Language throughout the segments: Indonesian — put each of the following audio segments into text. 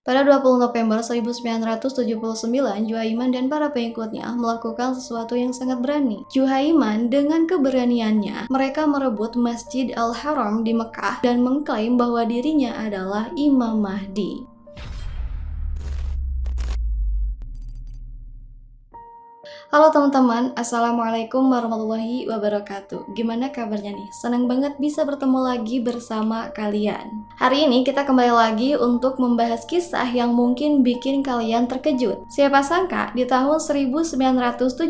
Pada 20 November 1979, Juhaiman dan para pengikutnya melakukan sesuatu yang sangat berani. Juhaiman dengan keberaniannya, mereka merebut Masjid Al-Haram di Mekah dan mengklaim bahwa dirinya adalah Imam Mahdi. Halo teman-teman, Assalamualaikum warahmatullahi wabarakatuh. Gimana kabarnya nih? Senang banget bisa bertemu lagi bersama kalian. Hari ini kita kembali lagi untuk membahas kisah yang mungkin bikin kalian terkejut. Siapa sangka di tahun 1979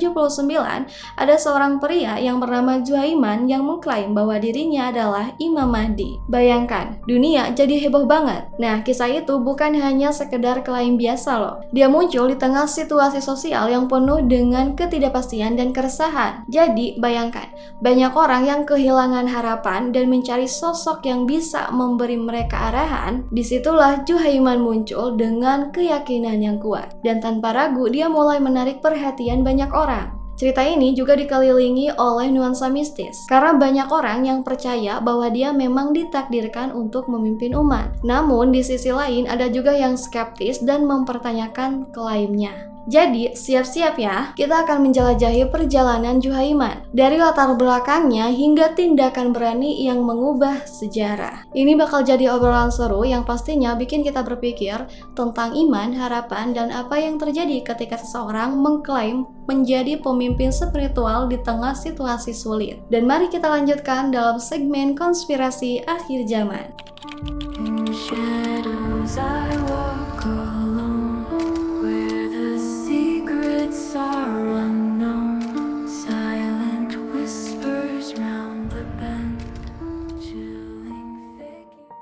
ada seorang pria yang bernama Juhaiman yang mengklaim bahwa dirinya adalah Imam Mahdi. Bayangkan, dunia jadi heboh banget. Nah, kisah itu bukan hanya sekedar klaim biasa loh. Dia muncul di tengah situasi sosial yang penuh dengan ketidakpastian dan keresahan. Jadi, bayangkan, banyak orang yang kehilangan harapan dan mencari sosok yang bisa memberi mereka arahan. Disitulah Juhaiman muncul dengan keyakinan yang kuat. Dan tanpa ragu, dia mulai menarik perhatian banyak orang. Cerita ini juga dikelilingi oleh nuansa mistis, karena banyak orang yang percaya bahwa dia memang ditakdirkan untuk memimpin umat. Namun, di sisi lain ada juga yang skeptis dan mempertanyakan klaimnya. Jadi, siap-siap ya, kita akan menjelajahi perjalanan Juhaiman. Dari latar belakangnya hingga tindakan berani yang mengubah sejarah. Ini bakal jadi obrolan seru yang pastinya bikin kita berpikir tentang iman, harapan, dan apa yang terjadi ketika seseorang mengklaim menjadi pemimpin spiritual di tengah situasi sulit. Dan mari kita lanjutkan dalam segmen konspirasi akhir zaman.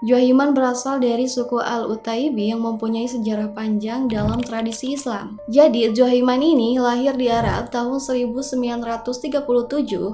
Juhaiman berasal dari suku Al-Utaibi yang mempunyai sejarah panjang dalam tradisi Islam. Jadi, Juhaiman ini lahir di Arab tahun 1937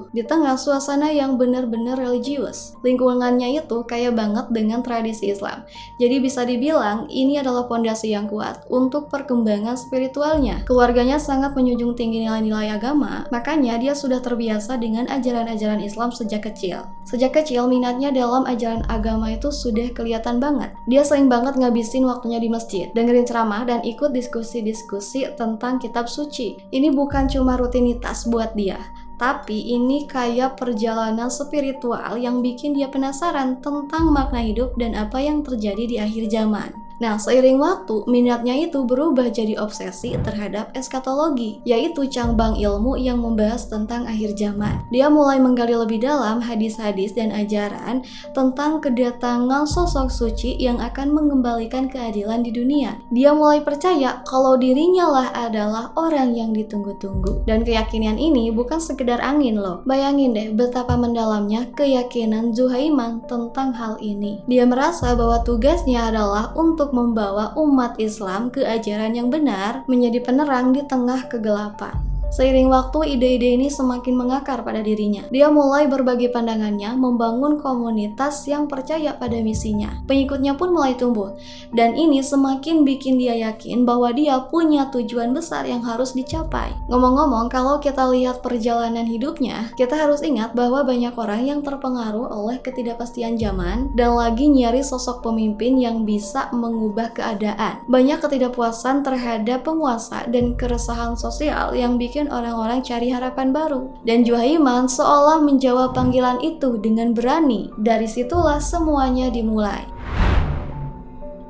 di tengah suasana yang benar-benar religius. Lingkungannya itu kaya banget dengan tradisi Islam. Jadi bisa dibilang ini adalah pondasi yang kuat untuk perkembangan spiritualnya. Keluarganya sangat menjunjung tinggi nilai-nilai agama, makanya dia sudah terbiasa dengan ajaran-ajaran Islam sejak kecil. Sejak kecil minatnya dalam ajaran agama itu sudah kelihatan banget. Dia sering banget ngabisin waktunya di masjid, dengerin ceramah dan ikut diskusi-diskusi tentang kitab suci. Ini bukan cuma rutinitas buat dia, tapi ini kayak perjalanan spiritual yang bikin dia penasaran tentang makna hidup dan apa yang terjadi di akhir zaman. Nah, seiring waktu, minatnya itu berubah jadi obsesi terhadap eskatologi, yaitu cabang ilmu yang membahas tentang akhir zaman. Dia mulai menggali lebih dalam hadis-hadis dan ajaran tentang kedatangan sosok suci yang akan mengembalikan keadilan di dunia. Dia mulai percaya kalau dirinya lah adalah orang yang ditunggu-tunggu. Dan keyakinan ini bukan sekedar angin loh. Bayangin deh betapa mendalamnya keyakinan Juhaiman tentang hal ini. Dia merasa bahwa tugasnya adalah untuk membawa umat Islam ke ajaran yang benar, menjadi penerang di tengah kegelapan. Seiring waktu, ide-ide ini semakin mengakar pada dirinya. Dia mulai berbagi pandangannya, membangun komunitas yang percaya pada misinya. Pengikutnya pun mulai tumbuh. Dan ini semakin bikin dia yakin bahwa dia punya tujuan besar yang harus dicapai. Ngomong-ngomong, kalau kita lihat perjalanan hidupnya, kita harus ingat bahwa banyak orang yang terpengaruh oleh ketidakpastian zaman dan lagi nyari sosok pemimpin yang bisa mengubah keadaan. Banyak ketidakpuasan terhadap penguasa dan keresahan sosial yang bikin orang-orang cari harapan baru. Dan Juhaiman seolah menjawab panggilan itu dengan berani. Dari situlah semuanya dimulai.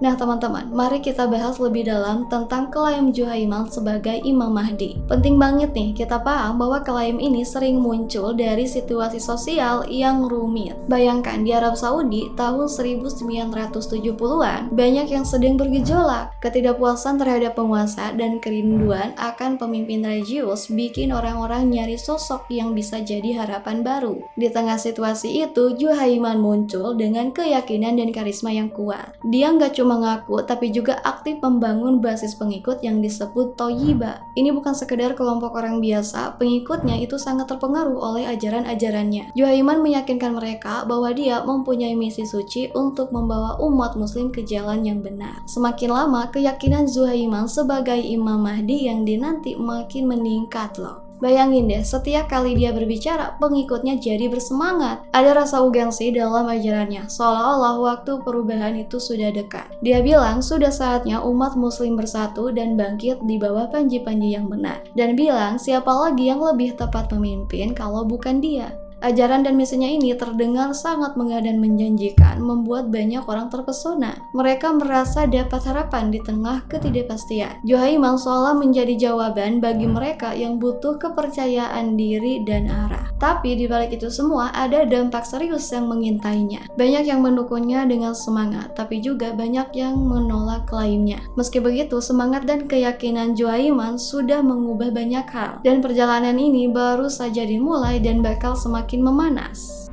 Nah teman-teman, mari kita bahas lebih dalam tentang klaim Juhaiman sebagai Imam Mahdi. Penting banget nih kita paham bahwa klaim ini sering muncul dari situasi sosial yang rumit. Bayangkan di Arab Saudi tahun 1970-an, banyak yang sedang bergejolak. Ketidakpuasan terhadap penguasa dan kerinduan akan pemimpin religius bikin orang-orang nyari sosok yang bisa jadi harapan baru. Di tengah situasi itu, Juhaiman muncul dengan keyakinan dan karisma yang kuat. Dia nggak cuma mengaku tapi juga aktif membangun basis pengikut yang disebut Thoyiba. Ini bukan sekedar kelompok orang biasa, pengikutnya itu sangat terpengaruh oleh ajaran-ajarannya. Juhaiman meyakinkan mereka bahwa dia mempunyai misi suci untuk membawa umat muslim ke jalan yang benar. Semakin lama, keyakinan Juhaiman sebagai Imam Mahdi yang dinanti makin meningkat loh. Bayangin deh, setiap kali dia berbicara, pengikutnya jadi bersemangat. Ada rasa urgensi dalam ajarannya, seolah-olah waktu perubahan itu sudah dekat. Dia bilang sudah saatnya umat muslim bersatu dan bangkit di bawah panji-panji yang benar. Dan bilang siapa lagi yang lebih tepat memimpin kalau bukan dia. Ajaran dan misinya ini terdengar sangat megah dan menjanjikan, membuat banyak orang terpesona. Mereka merasa dapat harapan di tengah ketidakpastian. Juhaiman seolah menjadi jawaban bagi mereka yang butuh kepercayaan diri dan arah. Tapi di balik itu semua ada dampak serius yang mengintainya. Banyak yang mendukungnya dengan semangat, tapi juga banyak yang menolak klaimnya. Meski begitu, semangat dan keyakinan Juhaiman sudah mengubah banyak hal. Dan perjalanan ini baru saja dimulai dan bakal semakin memanas.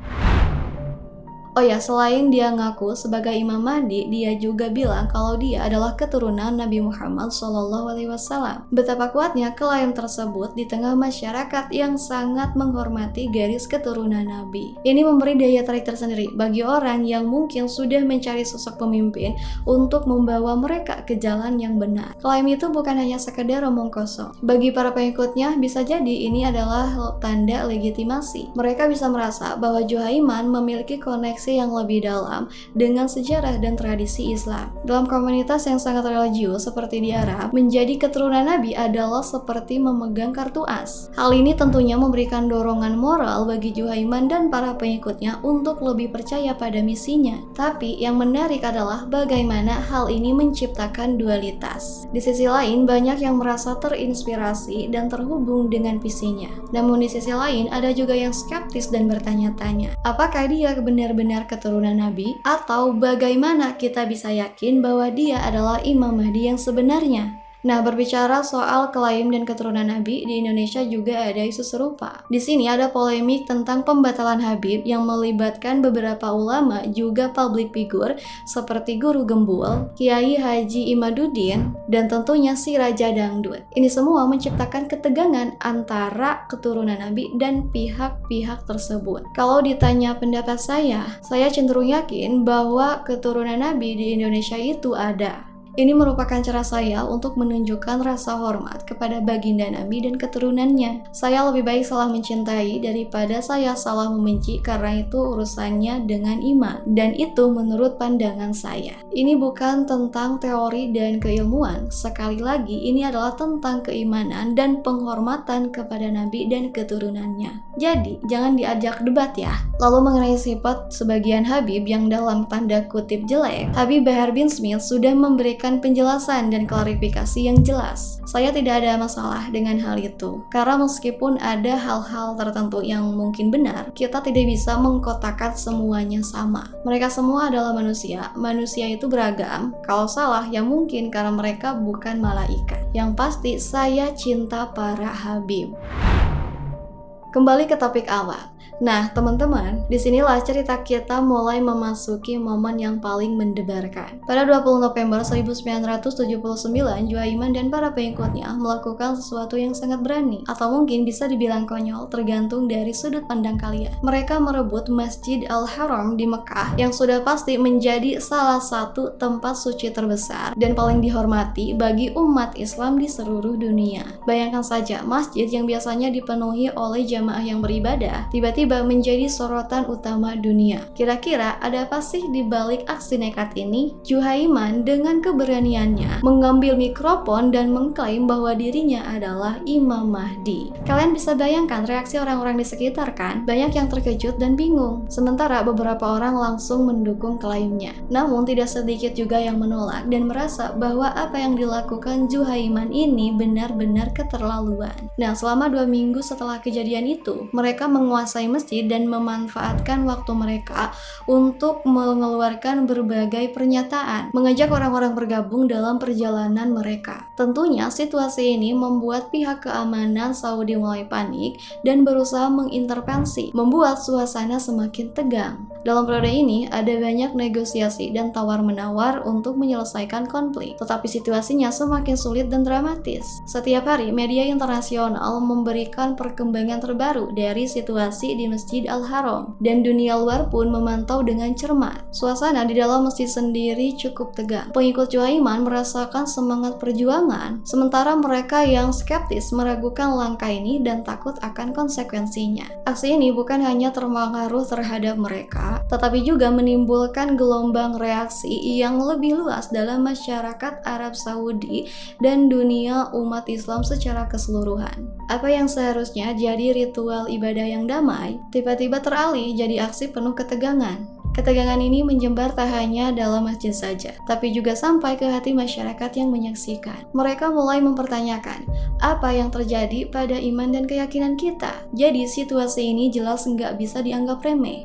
Oh ya, selain dia ngaku sebagai Imam Mahdi, dia juga bilang kalau dia adalah keturunan Nabi Muhammad SAW. Betapa kuatnya klaim tersebut di tengah masyarakat yang sangat menghormati garis keturunan Nabi. Ini memberi daya tarik tersendiri bagi orang yang mungkin sudah mencari sosok pemimpin untuk membawa mereka ke jalan yang benar. Klaim itu bukan hanya sekedar omong kosong. Bagi para pengikutnya, bisa jadi ini adalah tanda legitimasi. Mereka bisa merasa bahwa Juhaiman memiliki koneksi yang lebih dalam dengan sejarah dan tradisi Islam. Dalam komunitas yang sangat religius seperti di Arab, menjadi keturunan Nabi adalah seperti memegang kartu as. Hal ini tentunya memberikan dorongan moral bagi Juhaiman dan para pengikutnya untuk lebih percaya pada misinya. Tapi yang menarik adalah bagaimana hal ini menciptakan dualitas. Di sisi lain, banyak yang merasa terinspirasi dan terhubung dengan visinya. Namun di sisi lain, ada juga yang skeptis dan bertanya-tanya, apakah dia benar-benar keturunan Nabi, atau bagaimana kita bisa yakin bahwa dia adalah Imam Mahdi yang sebenarnya? Nah, berbicara soal klaim dan keturunan Nabi, di Indonesia juga ada isu serupa. Di sini ada polemik tentang pembatalan Habib yang melibatkan beberapa ulama juga public figure seperti Guru Gembul, Kiai Haji Imaduddin, dan tentunya si Raja Dangdut. Ini semua menciptakan ketegangan antara keturunan Nabi dan pihak-pihak tersebut. Kalau ditanya pendapat saya cenderung yakin bahwa keturunan Nabi di Indonesia itu ada. Ini merupakan cara saya untuk menunjukkan rasa hormat kepada baginda Nabi dan keturunannya. Saya lebih baik salah mencintai daripada saya salah membenci, karena itu urusannya dengan iman. Dan itu menurut pandangan saya. Ini bukan tentang teori dan keilmuan. Sekali lagi, ini adalah tentang keimanan dan penghormatan kepada Nabi dan keturunannya. Jadi, jangan diajak debat ya. Lalu mengenai sifat sebagian Habib yang dalam tanda kutip jelek, Habib Bahar bin Smith sudah memberikan penjelasan dan klarifikasi yang jelas. Saya tidak ada masalah dengan hal itu, karena meskipun ada hal-hal tertentu yang mungkin benar, kita tidak bisa mengkotakkan semuanya sama. Mereka semua adalah manusia. Manusia itu beragam. Kalau salah, ya mungkin karena mereka bukan malaikat. Yang pasti, saya cinta para Habib. Kembali ke topik awal. Nah, teman-teman, disinilah cerita kita mulai memasuki momen yang paling mendebarkan. Pada 20 November 1979, Juhaiman dan para pengikutnya melakukan sesuatu yang sangat berani, atau mungkin bisa dibilang konyol, tergantung dari sudut pandang kalian. Mereka merebut Masjid Al-Haram di Mekah, yang sudah pasti menjadi salah satu tempat suci terbesar dan paling dihormati bagi umat Islam di seluruh dunia. Bayangkan saja, masjid yang biasanya dipenuhi oleh jamaah yang beribadah, tiba-tiba menjadi sorotan utama dunia. Kira-kira ada apa sih di balik aksi nekat ini? Juhaiman dengan keberaniannya mengambil mikrofon dan mengklaim bahwa dirinya adalah Imam Mahdi. Kalian bisa bayangkan reaksi orang-orang di sekitar kan? Banyak yang terkejut dan bingung. Sementara beberapa orang langsung mendukung klaimnya. Namun tidak sedikit juga yang menolak dan merasa bahwa apa yang dilakukan Juhaiman ini benar-benar keterlaluan. Nah, selama 2 minggu setelah kejadian itu, mereka menguasai masjid dan memanfaatkan waktu mereka untuk mengeluarkan berbagai pernyataan, mengajak orang-orang bergabung dalam perjalanan mereka. Tentunya situasi ini membuat pihak keamanan Saudi mulai panik dan berusaha mengintervensi, membuat suasana semakin tegang. Dalam periode ini ada banyak negosiasi dan tawar-menawar untuk menyelesaikan konflik, tetapi situasinya semakin sulit dan dramatis. Setiap hari media internasional memberikan perkembangan terbaru dari situasi di Masjid Al-Haram, dan dunia luar pun memantau dengan cermat. Suasana di dalam masjid sendiri cukup tegang. Pengikut Juhaiman merasakan semangat perjuangan, sementara mereka yang skeptis meragukan langkah ini dan takut akan konsekuensinya. Aksi ini bukan hanya terpengaruh terhadap mereka, tetapi juga menimbulkan gelombang reaksi yang lebih luas dalam masyarakat Arab Saudi dan dunia umat Islam secara keseluruhan. Apa yang seharusnya jadi ritual ibadah yang damai, tiba-tiba teralih jadi aksi penuh ketegangan. Ketegangan ini menjembar tak hanya dalam masjid saja, tapi juga sampai ke hati masyarakat yang menyaksikan. Mereka mulai mempertanyakan, apa yang terjadi pada iman dan keyakinan kita? Jadi situasi ini jelas nggak bisa dianggap remeh.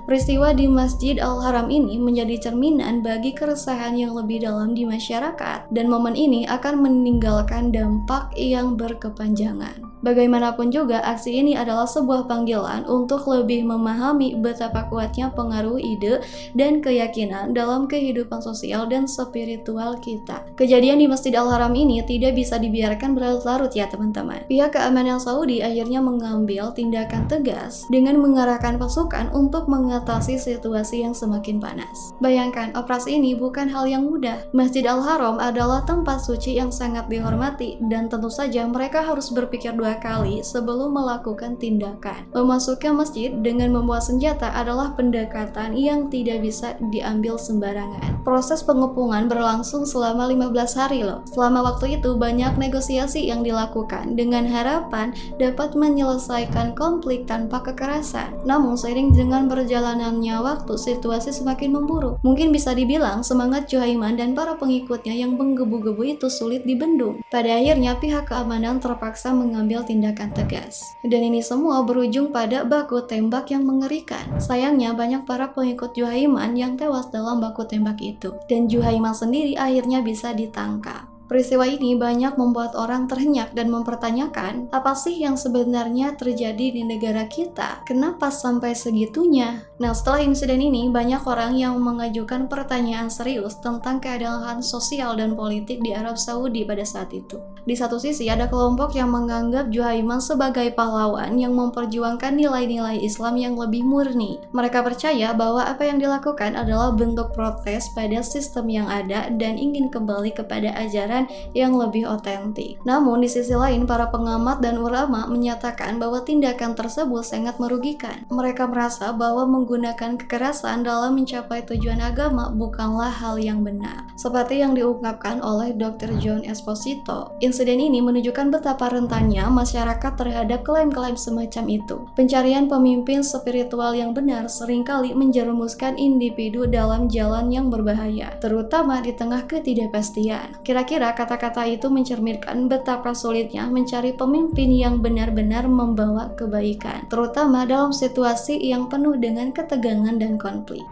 Peristiwa di Masjid Al-Haram ini menjadi cerminan bagi keresahan yang lebih dalam di masyarakat, dan momen ini akan meninggalkan dampak yang berkepanjangan. Bagaimanapun juga, aksi ini adalah sebuah panggilan untuk lebih memahami betapa kuatnya pengaruh ide dan keyakinan dalam kehidupan sosial dan spiritual kita. Kejadian di Masjid Al-Haram ini tidak bisa dibiarkan berlarut-larut ya teman-teman. Pihak keamanan Saudi akhirnya mengambil tindakan tegas dengan mengarahkan pasukan untuk mengatasi situasi yang semakin panas. Bayangkan, operasi ini bukan hal yang mudah. Masjid Al-Haram adalah tempat suci yang sangat dihormati, dan tentu saja mereka harus berpikir dua kali sebelum melakukan tindakan. Memasuki masjid dengan membawa senjata adalah pendekatan yang tidak bisa diambil sembarangan. Proses pengepungan berlangsung selama 15 hari loh. Selama waktu itu banyak negosiasi yang dilakukan dengan harapan dapat menyelesaikan konflik tanpa kekerasan. Namun seiring dengan berjalannya waktu, situasi semakin memburuk. Mungkin bisa dibilang semangat Juhaiman dan para pengikutnya yang menggebu-gebu itu sulit dibendung. Pada akhirnya pihak keamanan terpaksa mengambil tindakan tegas. Dan ini semua berujung pada baku tembak yang mengerikan. Sayangnya banyak para pengikut Juhaiman yang tewas dalam baku tembak itu. Dan Juhaiman sendiri akhirnya bisa ditangkap. Peristiwa ini banyak membuat orang terhenyak dan mempertanyakan, apa sih yang sebenarnya terjadi di negara kita? Kenapa sampai segitunya? Nah, setelah insiden ini, banyak orang yang mengajukan pertanyaan serius tentang keadaan sosial dan politik di Arab Saudi pada saat itu. Di satu sisi, ada kelompok yang menganggap Juhaiman sebagai pahlawan yang memperjuangkan nilai-nilai Islam yang lebih murni. Mereka percaya bahwa apa yang dilakukan adalah bentuk protes pada sistem yang ada dan ingin kembali kepada ajaran yang lebih otentik. Namun di sisi lain, para pengamat dan ulama menyatakan bahwa tindakan tersebut sangat merugikan. Mereka merasa bahwa menggunakan kekerasan dalam mencapai tujuan agama bukanlah hal yang benar. Seperti yang diungkapkan oleh Dr. John Esposito, insiden ini menunjukkan betapa rentannya masyarakat terhadap klaim-klaim semacam itu. Pencarian pemimpin spiritual yang benar seringkali menjerumuskan individu dalam jalan yang berbahaya, terutama di tengah ketidakpastian. Kira-kira kata-kata itu mencerminkan betapa sulitnya mencari pemimpin yang benar-benar membawa kebaikan, terutama dalam situasi yang penuh dengan ketegangan dan konflik.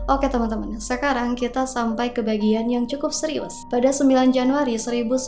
Oke teman-teman, sekarang kita sampai ke bagian yang cukup serius. Pada 9 Januari 1980,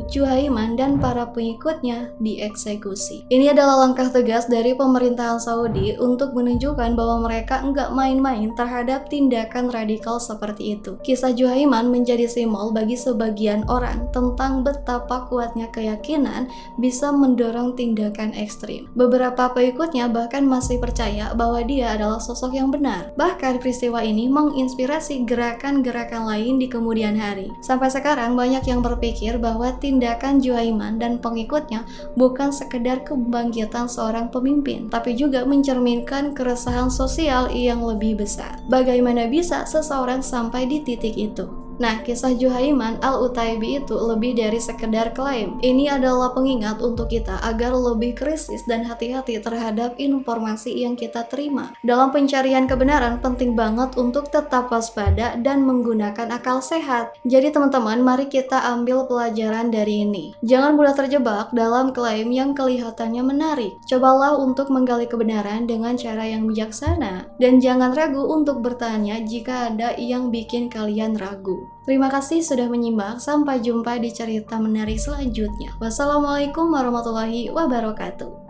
Juhaiman dan para pengikutnya dieksekusi. Ini adalah langkah tegas dari pemerintahan Saudi untuk menunjukkan bahwa mereka enggak main-main terhadap tindakan radikal seperti itu. Kisah Juhaiman menjadi simbol bagi sebagian orang tentang betapa kuatnya keyakinan bisa mendorong tindakan ekstrim. Beberapa pengikutnya bahkan masih percaya bahwa dia adalah sosok yang benar. Bahkan peristiwa ini menginspirasi gerakan-gerakan lain di kemudian hari. Sampai sekarang banyak yang berpikir bahwa tindakan Juhaiman dan pengikutnya bukan sekedar kebangkitan seorang pemimpin, tapi juga mencerminkan keresahan sosial yang lebih besar. Bagaimana bisa seseorang sampai di titik itu? Nah, kisah Juhaiman Al-Utaibi itu lebih dari sekedar klaim. Ini adalah pengingat untuk kita agar lebih kritis dan hati-hati terhadap informasi yang kita terima. Dalam pencarian kebenaran, penting banget untuk tetap waspada dan menggunakan akal sehat. Jadi teman-teman, mari kita ambil pelajaran dari ini. Jangan mudah terjebak dalam klaim yang kelihatannya menarik. Cobalah untuk menggali kebenaran dengan cara yang bijaksana. Dan jangan ragu untuk bertanya jika ada yang bikin kalian ragu. Terima kasih sudah menyimak, sampai jumpa di cerita menarik selanjutnya. Wassalamualaikum warahmatullahi wabarakatuh.